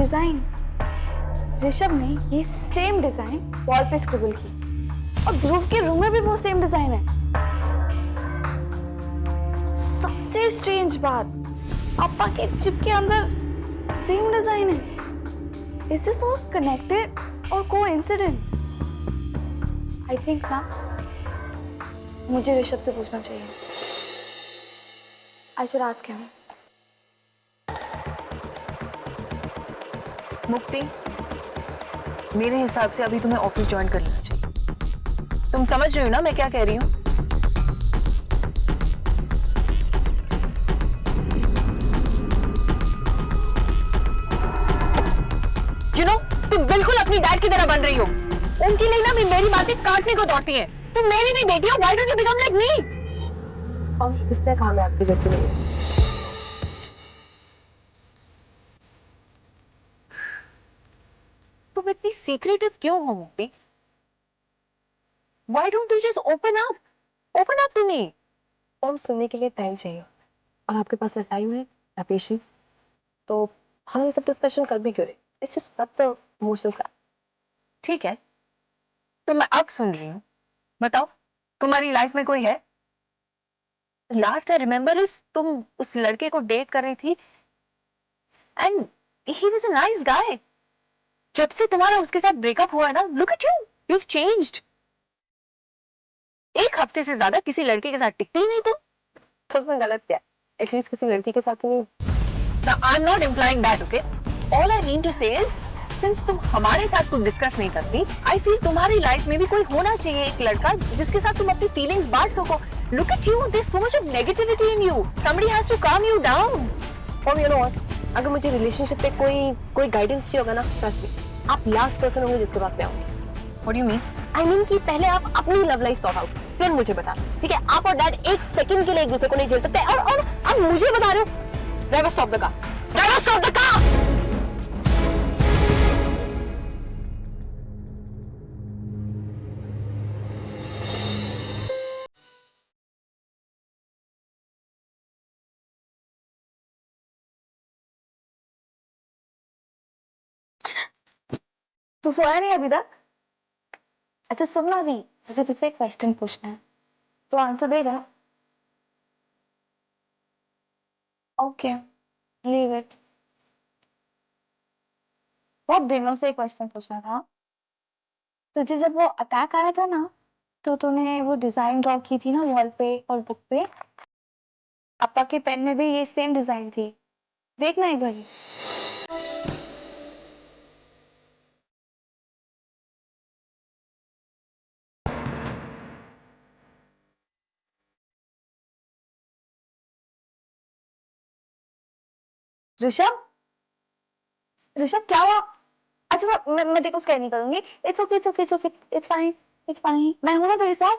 Design, Rishabh ने ये same design wall पे स्क्रिबल की और ध्रुव के रूम में भी वो सेम डिजाइन है। सबसे स्ट्रेंज बात, पापा के जिप के अंदर सेम डिजाइन है। इज दिस ऑल कनेक्टेड और कोइंसिडेंट? आई थिंक ना, मुझे ऋषभ से पूछना चाहिए। I should ask him. मुक्ति, मेरे हिसाब से अभी तुम्हें ऑफिस ज्वाइन कर लेना चाहिए। तुम समझ रही हो ना मैं क्या कह रही हूँ? तुम बिल्कुल अपनी डैड की तरह बन रही हो। उनके लिए ना मेरी बातें काटने को दौड़ती है। तुम मेरी भी बेटी हो, why don't you become like me? और किससे कहा मैं आपकी जैसी नहीं हूँ? तुम इतनी सीक्रेटिव क्यों हो मुक्ति? Why don't you just open up? Open up to me. और सुनने के लिए टाइम चाहिए और आपके पास ना टाइम है ना पेशेंस, तो हम ये सब डिस्कशन कर भी क्यों रहे? It's just not the emotional fact. ठीक है, तो मैं अब सुन रही हूँ। बताओ, तुम्हारी लाइफ में कोई है? लास्ट आई रिमेम्बर इज तुम उस लड़के को डेट कर रही थी and he was a nice guy. जब से तुम्हारा उसके साथ ब्रेकअप हुआ है ना, look at you, you have changed. एक हफ्ते से ज्यादा किसी लड़के के साथ टिकती ही नहीं तुम। तो उसमें गलत क्या है? एटलीस्ट किसी लड़की के साथ नहीं। Now, I'm not implying that, okay? All I mean to say is, since तुम हमारे साथ कुछ डिस्कस नहीं करती, I feel तुम्हारी लाइफ में भी कोई होना चाहिए, एक लड़का जिसके साथ तुम अपनी फीलिंग्स बांट सको। Look at you, there's so much of negativity in you. Somebody has to calm you down. और you know what? अगर मुझे रिलेशनशिप पे कोई गाइडेंस चाहिए होगा ना, trust me, आप लास्ट पर्सन होंगे जिसके पास मैं आऊंगी। What do you mean? I mean कि पहले आप अपनी लव लाइफ सॉर्ट आउट, फिर मुझे बता। ठीक है, आप और डैड एक सेकंड के लिए एक दूसरे को नहीं झेल सकते और आप मुझे बता रहे हो। Never stop the car. Never stop the car. तू सोया नहीं अभी तक? अच्छा सुन ना, रही मुझे तुझसे एक क्वेश्चन पूछना है, तो आंसर देगा? Okay, leave it. बहुत दिनों से क्वेश्चन पूछना था तुझे। जब वो अटैक आया था ना, तो तूने वो डिजाइन ड्रॉ की थी ना वॉल पे और बुक पे, पापा के पेन में भी ये सेम डिजाइन थी। देखना एक बार। ऋषभ, ऋषभ क्या हुआ? अच्छा मैं देखो उसका नहीं करूंगी। It's okay, it's okay, it's okay, it's fine, it's fine. मैं हूं ना तेरे साथ।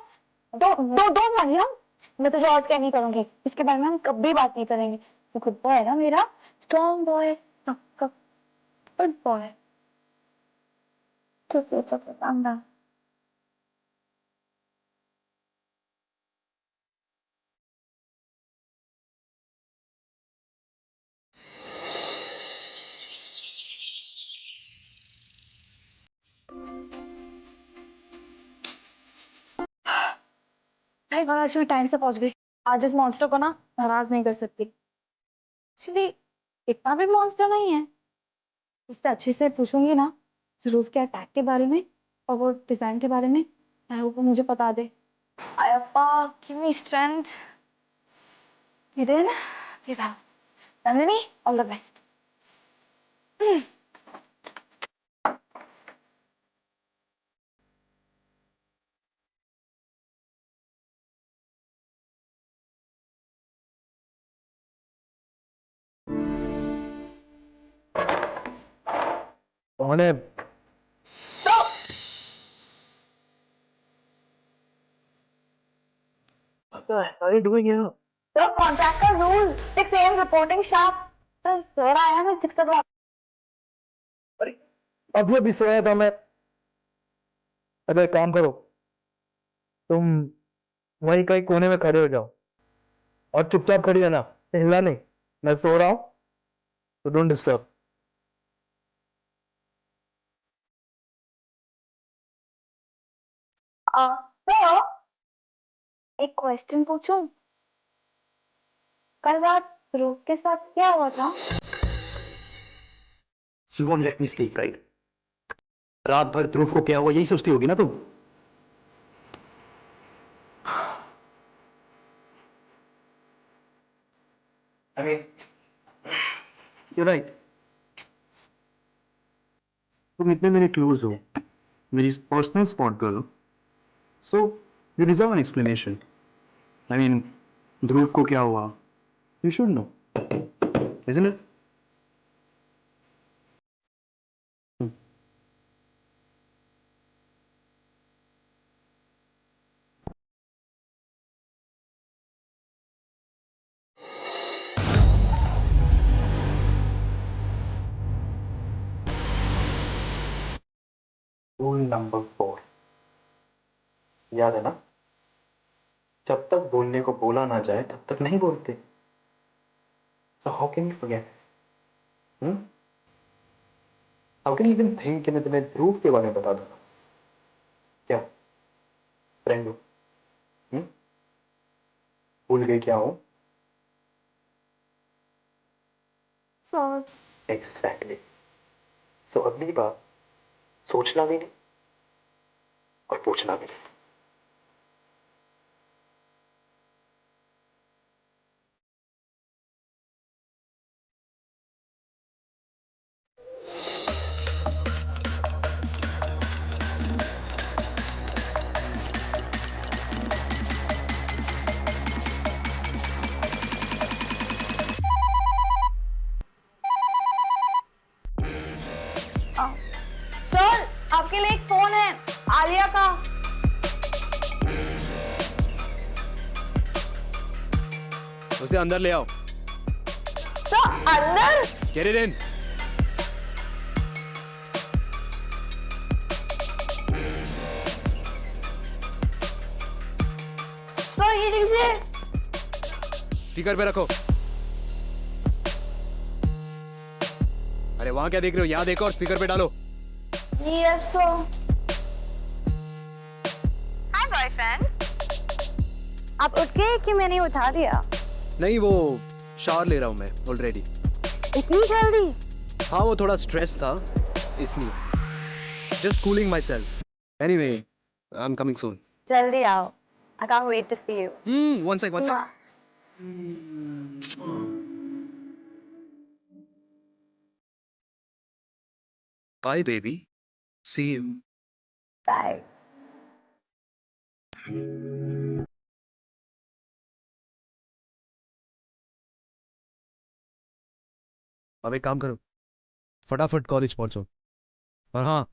Don't worry. हम मैं तुझे और क्या नहीं करूंगी, इसके बारे में हम कभी बात नहीं करेंगे। तू गुड बॉय है ना मेरा, strong boy, good boy. It's okay, calm down. भाई आज मैं टाइम से पहुंच गई। आज इस मॉन्स्टर को ना नाराज नहीं कर सकती। एक्चुअली इतना भी मॉन्स्टर नहीं है। उससे अच्छे से पूछूंगी ना जरूर के अटैक के बारे में और वो डिजाइन के बारे में। आई होप वो मुझे बता दे। Ayyappa, give me strength. फिर नंदिनी, ऑल द बेस्ट। कौन है? What are you doing here? तो कॉन्ट्रैक्ट का रूल, 6 AM रिपोर्टिंग शार्प। तो थोड़ा आया मैं दिक्कत। अरे अभी अभी सोया था मैं। अबे एक काम करो, तुम वहीं कहीं कोने में खड़े हो जाओ और चुपचाप खड़ी रहना, हिलना नहीं। मैं सो रहा हूँ, तो डोंट डिस्टर्ब। तो एक क्वेश्चन पूछूं? कल रात ध्रुव के साथ क्या हुआ था? You won't let me sleep, right? रात भर ध्रुव को क्या हुआ यही सोचती होगी ना तुम? I mean, you're right. तुम इतने मेरे क्लोज हो, मेरी पर्सनल स्पॉट गर्ल हो, so you deserve an explanation. I mean, ध्रुव को क्या हुआ? You should know, isn't it? Rule number 4 याद है ना? जब तक बोलने को बोला ना जाए तब तक नहीं बोलते. So how can you forget? How can you even think कि मैं तुम्हें ध्रुव के बारे में बता दूंगा? क्या फ्रेंड हो? भूल गई क्या हो? Sir Exactly. So अगली बार सोचना भी नहीं और पूछना भी नहीं. सर आपके लिए एक फोन है आलिया का. उसे अंदर ले आओ. सर अंदर? Get it in. सर ये लीजिए. स्पीकर पे रखो. अरे वहां क्या देख रहे हो? यहाँ देखो और स्पीकर पे डालो. Yes sir. Hi boyfriend. आप उठ गए कि मैंने उठा दिया? नहीं, वो शावर ले रहा हूँ मैं ऑलरेडी. इतनी जल्दी? हाँ, वो थोड़ा स्ट्रेस था इसलिए. Just cooling my self. Anyway, I am coming soon. जल्दी आओ. I can't wait to see you. One sec. Bye, baby. See you. Bye. अब एक काम करो, फटाफट कॉलेज पहुंचो. और हाँ,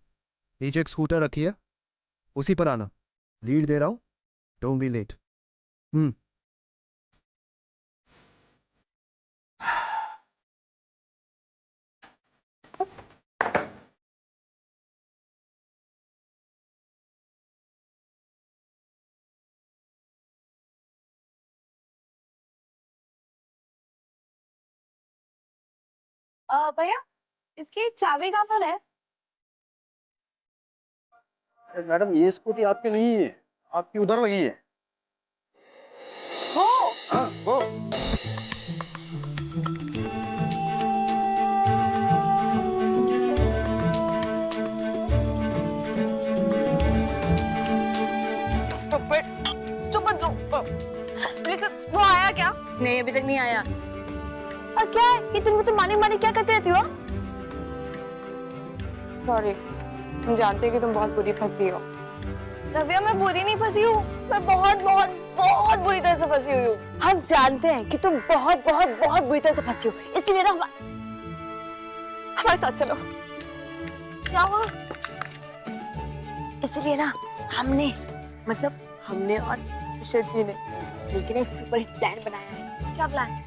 नीचे एक स्कूटर रखी है, उसी पर आना. लीड दे रहा हूँ. Don't be late. भैया इसकी चाबी कहाँ पर है? मैडम ये स्कूटी आपकी नहीं है, आपकी उधर लगी है. वो Listen, वो आया क्या? नहीं, अभी तक नहीं आया. और क्या है? ये तुम तो मानी मानी क्या करते रहती हो? सॉरी, हम जानते हैं कि तुम बहुत बुरी फंसी हो. रविया मैं बुरी नहीं फंसी हूँ. मैं बहुत बहुत बहुत बुरी तरह से फंसी हुई हूँ. हम जानते हैं कि तुम बहुत बहुत बहुत बुरी तरह से फंसी हो. इसलिए ना हमारे साथ चलो. क्या हुआ? इसलिए ना हमने और ऋषभ जी ने लेकिन एक सुपर हिट प्लान बनाया है. क्या प्लान?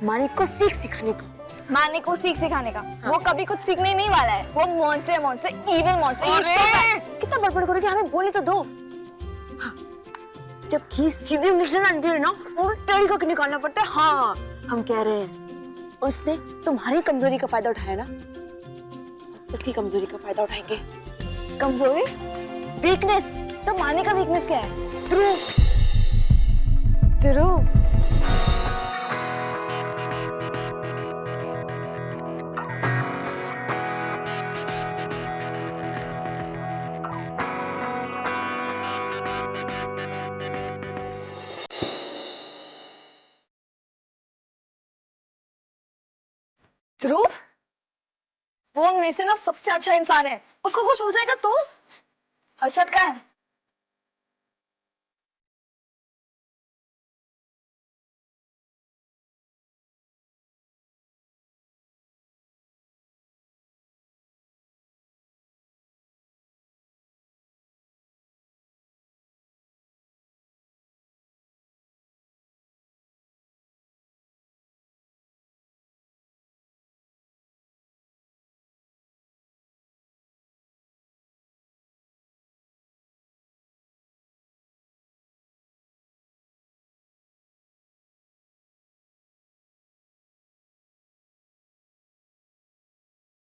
मानिक को सीख सिखाने का. मानिक को सीख सिखाने का? वो कभी कुछ सीखने नहीं वाला है. वो मॉन्स्टर है, मॉन्स्टर, इविल मॉन्स्टर. कितना बड़बड़ करोगे? हमें बोले तो दो. हाँ, जब घी सीधे निकलना ना और टेढ़ी करके निकालना पड़ता है. हाँ, हम कह रहे हैं उसने तुम्हारी कमजोरी का फायदा उठाया ना, उसकी कमजोरी का फायदा उठाएंगे. कमजोरी? वीकनेस? तो माने का वीकनेस क्या है? ध्रुव। ध्रुव। ध्रुव, वो हम में से ना सबसे अच्छा इंसान है, उसको कुछ हो जाएगा तो? हर्षद का है?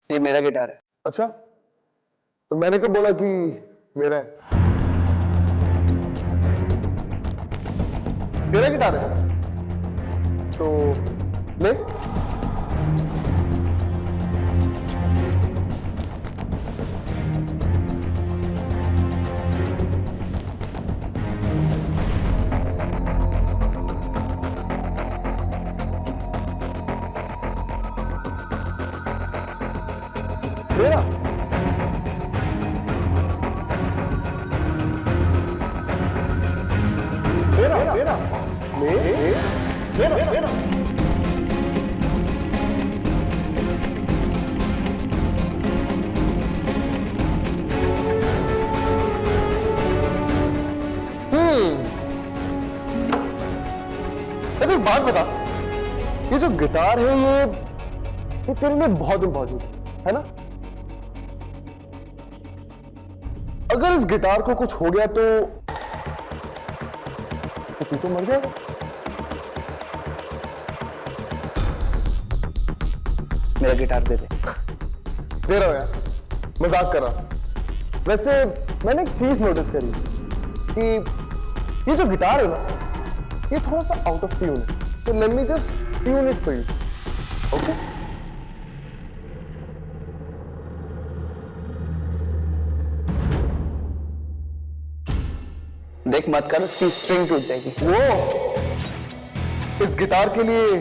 ये मेरा गिटार है। अच्छा, तो मैंने कब बोला कि मेरा है? तेरा गिटार है तो ले। मेरा मेरा मेरा मेरा मेरा ऐसे एक बात बता, ये जो गिटार है ये तेरे लिए बहुत इंपॉर्टेंट है ना? अगर इस गिटार को कुछ हो गया तो तू तो मर जाएगा। मेरा गिटार दे दे। दे रहा हूं यार, मजाक कर रहा। वैसे मैंने एक चीज नोटिस करी कि ये जो गिटार है ना, ये थोड़ा सा आउट ऑफ ट्यून है, so let me just tune it for you, okay? देख मत कर, उसकी स्ट्रिंग टूट जाएगी। वो इस गिटार के लिए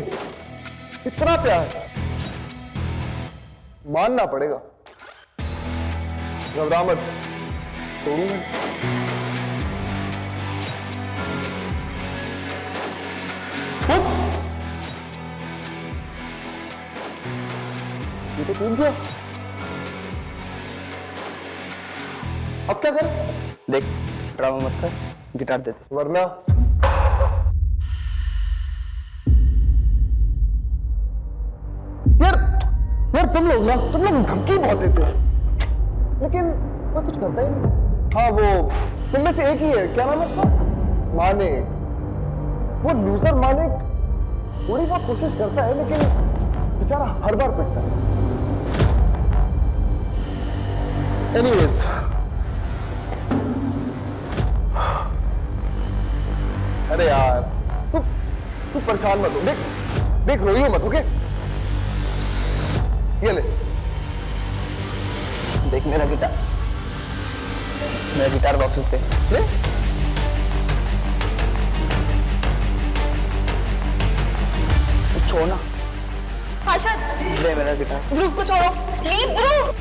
इतना प्यार मानना पड़ेगा। घबरा मत, तोड़ूंगा। उप्स, ये तो टूट गया। अब क्या कर? देख ड्रामा मत कर, गिटार दे दे। वरना यार तुम लोग धमकी बहुत देते हो, लेकिन कोई कुछ करता ही नहीं। हाँ, वो तुम में से एक ही है, क्या नाम है उसका? मानिक। वो लूजर मानिक थोड़ी बहुत कोशिश करता है, लेकिन बेचारा हर बार पिटता है। एनीवेज, अरे यार तू परेशान मत हो। देख रोइयो मत, ओके? ये ले। देख मेरा गिटार वापस दे। ले। छोड़ ना। हर्षद, दे मेरा गिटार। ध्रुव को छोड़ो, लीव ध्रुव।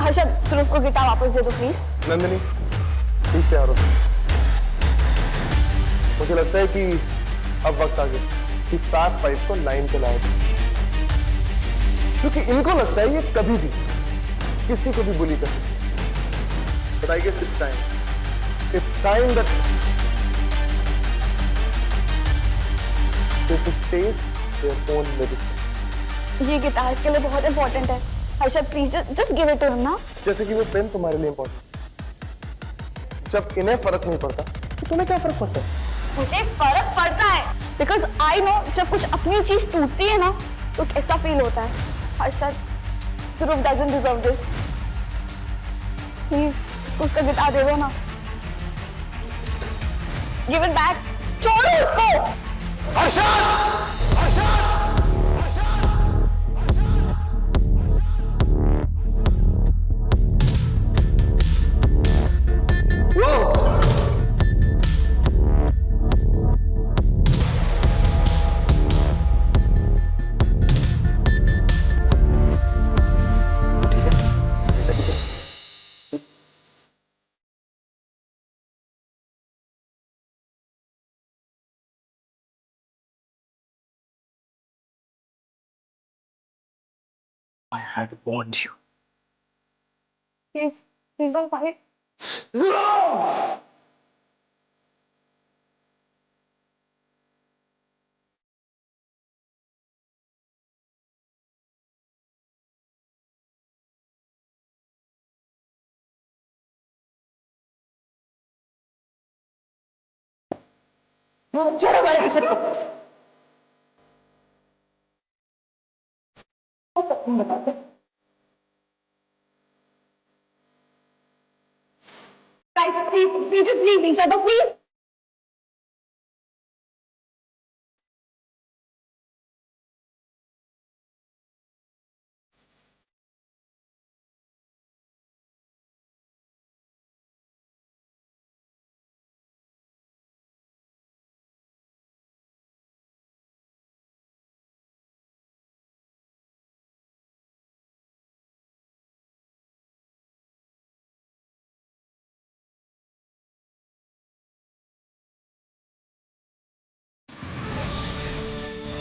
हर्षद, ध्रुव को गिटार वापस दे दो प्लीज। नंदिनी प्लीज तैयार हो। मुझे लगता है कि अब वक्त आ गया कि फैब 5 को लाइन पे लाया जाए, क्योंकि इनको लगता है ये कभी भी किसी को भी बुली कर सकते। But I guess it's time that they should taste their own medicine. ये गिटार इसके लिए बहुत इंपॉर्टेंट है। Harshad please just give it to him ना। जैसे कि वो पेन तुम्हारे लिए इंपॉर्टेंट। जब इन्हें फर्क नहीं पड़ता तो तुम्हें क्या फर्क पड़ता है? मुझे फर्क पड़ता है, बिकॉज आई नो जब कुछ अपनी चीज टूटती है ना तो कैसा फील होता है। हर्षद, ध्रुव डजंट डिजर्व दिस। प्लीज उसका गिटार दे दो ना। गिव इट बैक, छोड़ो उसको। I had warned you. Please don't fight. छोड़ो मेरे किशन को। Guys, please just leave each other, please.